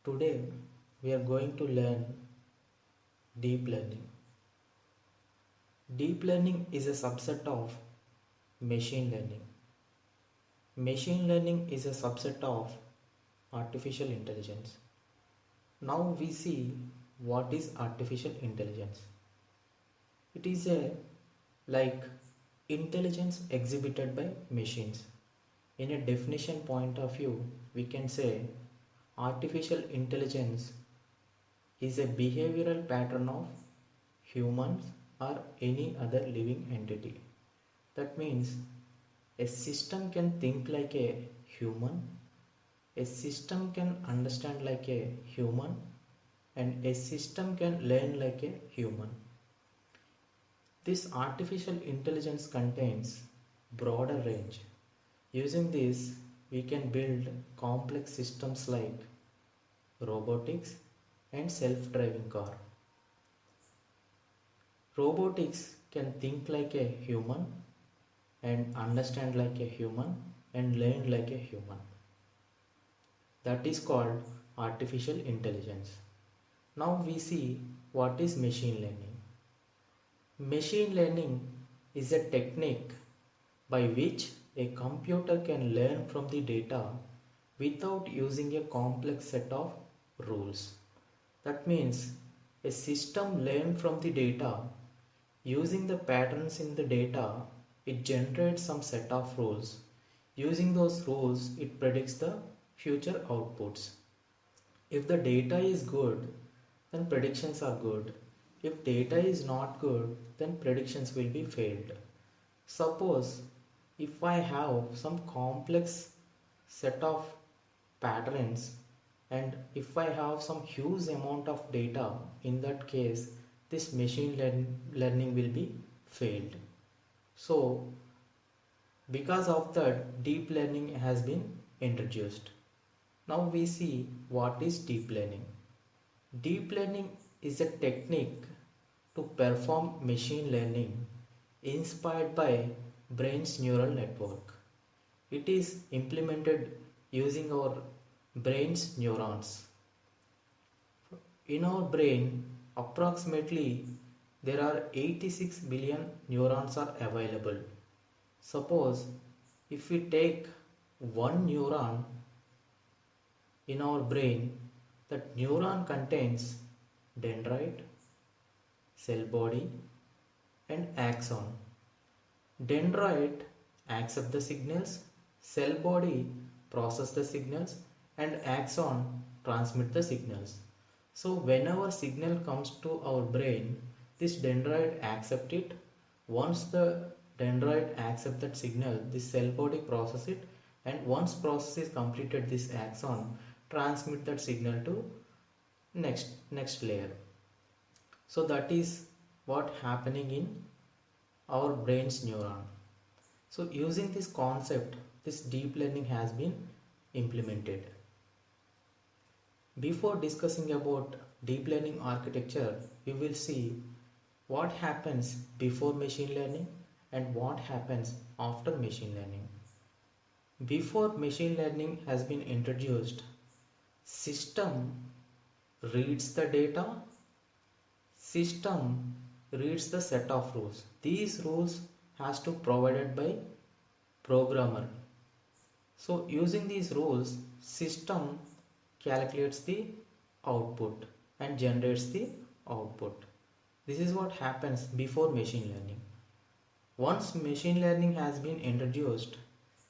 Today we are going to learn deep learning. Deep learning is a subset of machine learning. Machine learning is a subset of artificial intelligence. Now we see what is artificial intelligence. It is a like intelligence exhibited by machines. In a definition point of view, we can say artificial intelligence is a behavioral pattern of humans or any other living entity. That means a system can think like a human, a system can understand like a human, and a system can learn like a human. This artificial intelligence contains broader range. Using this, we can build complex systems like robotics and self-driving car. Robotics can think like a human and understand like a human and learn like a human. That is called artificial intelligence. Now we see what is machine learning. Machine learning is a technique by which a computer can learn from the data without using a complex set of rules. That means a system learns from the data. Using the patterns in the data, it generates some set of rules. Using those rules, it predicts the future outputs. If the data is good, then predictions are good. If data is not good, then predictions will be failed. Suppose if I have some complex set of patterns and if I have some huge amount of data, in that case this machine learning will be failed. So because of that, deep learning has been introduced. Now we see what is deep learning. Deep learning is a technique to perform machine learning inspired by brain's neural network. It is implemented using our brain's neurons. In our brain, approximately there are 86 billion neurons are available. Suppose if we take one neuron in our brain, that neuron contains dendrite, cell body and axon. Dendrite accepts the signals, cell body process the signals and axon transmit the signals. So whenever signal comes to our brain, this dendrite accept it. Once the dendrite accept that signal, this cell body process it, and once process is completed, this axon transmit that signal to next layer. So that is what happening in our brain's neuron. So using this concept, this deep learning has been implemented. Before discussing about deep learning architecture, we will see what happens before machine learning and what happens after machine learning. Before machine learning has been introduced, system reads the data, system reads the set of rules. These rules has to provided by programmer. So using these rules, system calculates the output and generates the output. This is what happens before machine learning. Once machine learning has been introduced,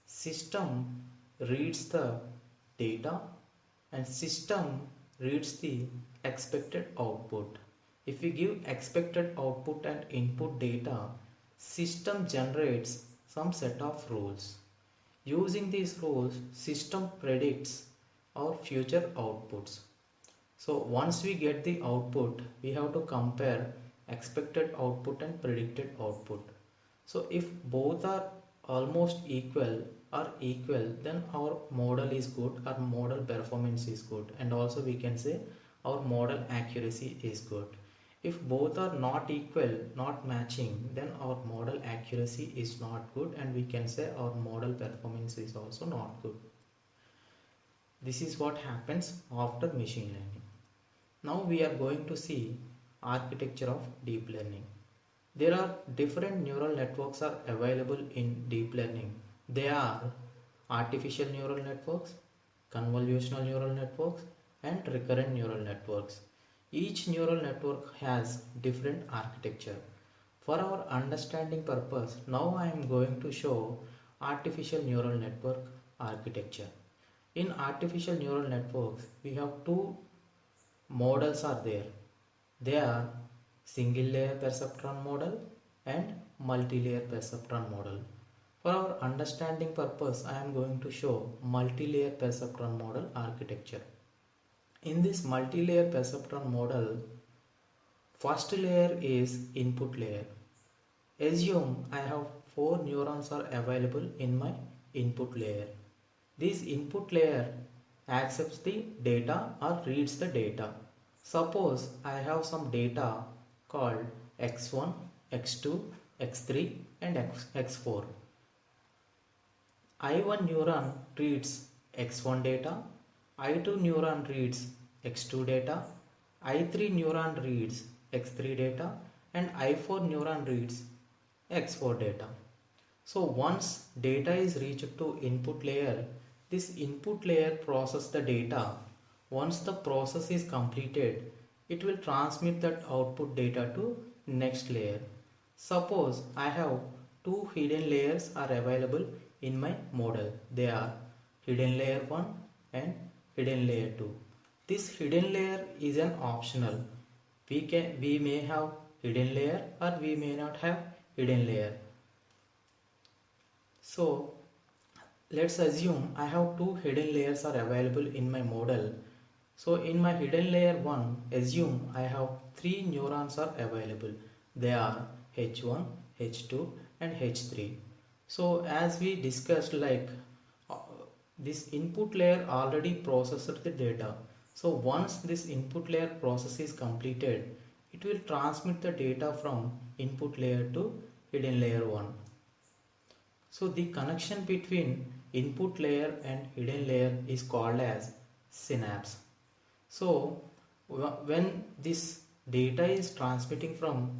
system reads the data and system reads the expected output. If we give expected output and input data, system generates some set of rules. Using these rules, system predicts our future outputs. So once we get the output, we have to compare expected output and predicted output. So if both are almost equal, then our model is good, our model performance is good, and also we can say our model accuracy is good. If both are not equal, not matching, then our model accuracy is not good and we can say our model performance is also not good. This is what happens after machine learning. Now we are going to see architecture of deep learning. There are different neural networks are available in deep learning. They are artificial neural networks, convolutional neural networks, and recurrent neural networks. Each neural network has different architecture. For our understanding purpose, now I am going to show artificial neural network architecture. In artificial neural networks, we have two models are there. They are single layer perceptron model and multi-layer perceptron model. For our understanding purpose, I am going to show multi-layer perceptron model architecture. In this multi-layer perceptron model, first layer is input layer. Assume I have 4 neurons are available in my input layer. This input layer accepts the data or reads the data. Suppose I have some data called x1, x2, x3 and x4. I1 neuron reads x1 data, I2 neuron reads x2 data, I3 neuron reads x3 data and I4 neuron reads x4 data. So once data is reached to input layer, this input layer processes the data. Once the process is completed, it will transmit that output data to next layer. Suppose I have two hidden layers are available in my model. They are hidden layer 1 and hidden layer 2. This hidden layer is an optional. We may have hidden layer or we may not have hidden layer. So let's assume I have two hidden layers are available in my model. So in my hidden layer 1, assume I have 3 neurons are available. They are H1, H2 and H3. So as we discussed, this input layer already processed the data. So once this input layer process is completed, it will transmit the data from input layer to hidden layer 1. So the connection between input layer and hidden layer is called as synapse. So when this data is transmitting from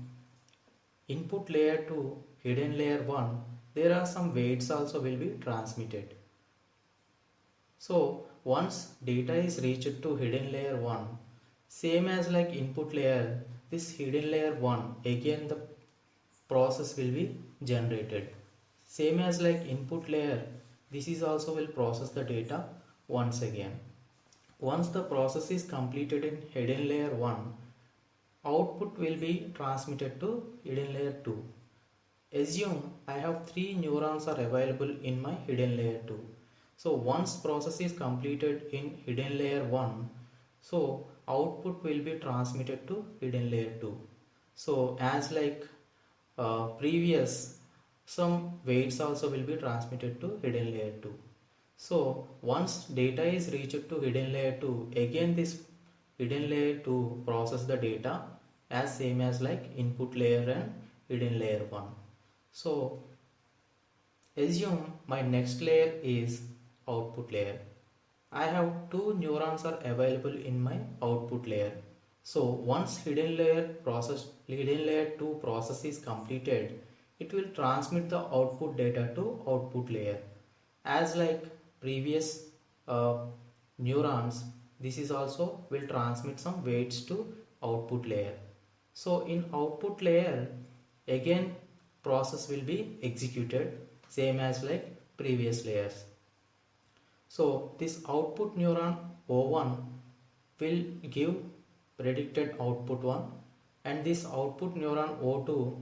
input layer to hidden layer 1, there are some weights also will be transmitted. So once data is reached to hidden layer 1, same as like input layer, this hidden layer 1, again the process will be generated. Same as like input layer, this is also will process the data once again. Once the process is completed in hidden layer 1, output will be transmitted to hidden layer 2. Assume I have 3 neurons are available in my hidden layer 2. So once process is completed in hidden layer 1, so output will be transmitted to hidden layer 2. So as like previous, some weights also will be transmitted to hidden layer 2. So once data is reached to hidden layer 2, again this hidden layer 2 process the data as same as like input layer and hidden layer 1. So assume my next layer is output layer. I have 2 neurons are available in my output layer. So once hidden layer 2 process is completed, it will transmit the output data to output layer. As like previous neurons, this is also will transmit some weights to output layer. So in output layer, again process will be executed same as like previous layers. So this output neuron O1 will give predicted output 1 and this output neuron O2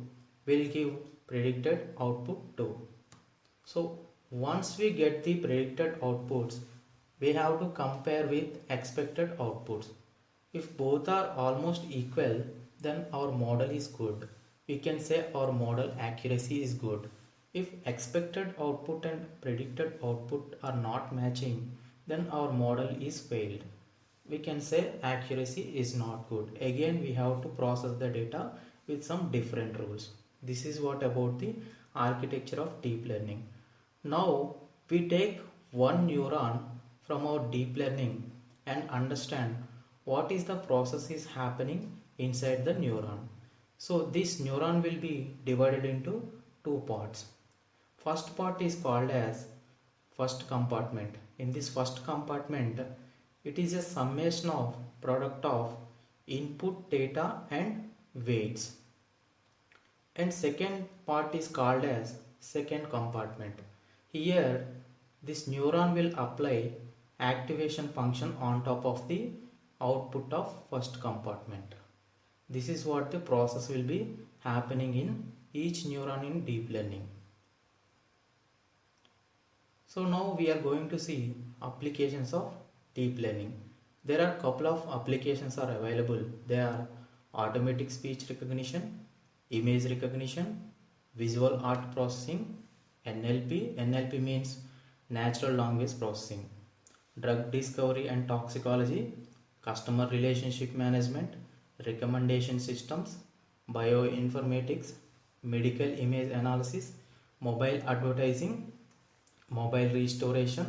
will give predicted output 2. So once we get the predicted outputs, we have to compare with expected outputs. If both are almost equal, then our model is good. We can say our model accuracy is good. If expected output and predicted output are not matching, then our model is failed. We can say accuracy is not good. Again, we have to process the data with some different rules. This is what about the architecture of deep learning. Now we take one neuron from our deep learning and understand what is the process is happening inside the neuron. So this neuron will be divided into two parts. First part is called as first compartment. In this first compartment, it is a summation of product of input data and weights. And second part is called as second compartment. Here this neuron will apply activation function on top of the output of first compartment. This is what the process will be happening in each neuron in deep learning. So now we are going to see applications of deep learning. There are a couple of applications are available. They are automatic speech recognition, image recognition, visual art processing, NLP. NLP means natural language processing, drug discovery and toxicology, customer relationship management, recommendation systems, bioinformatics, medical image analysis, mobile advertising, mobile restoration,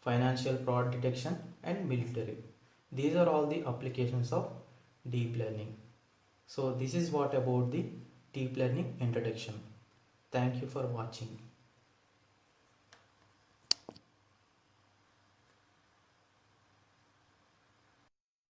financial fraud detection, and military. These are all the applications of deep learning. So this is what about the deep learning introduction. Thank you for watching.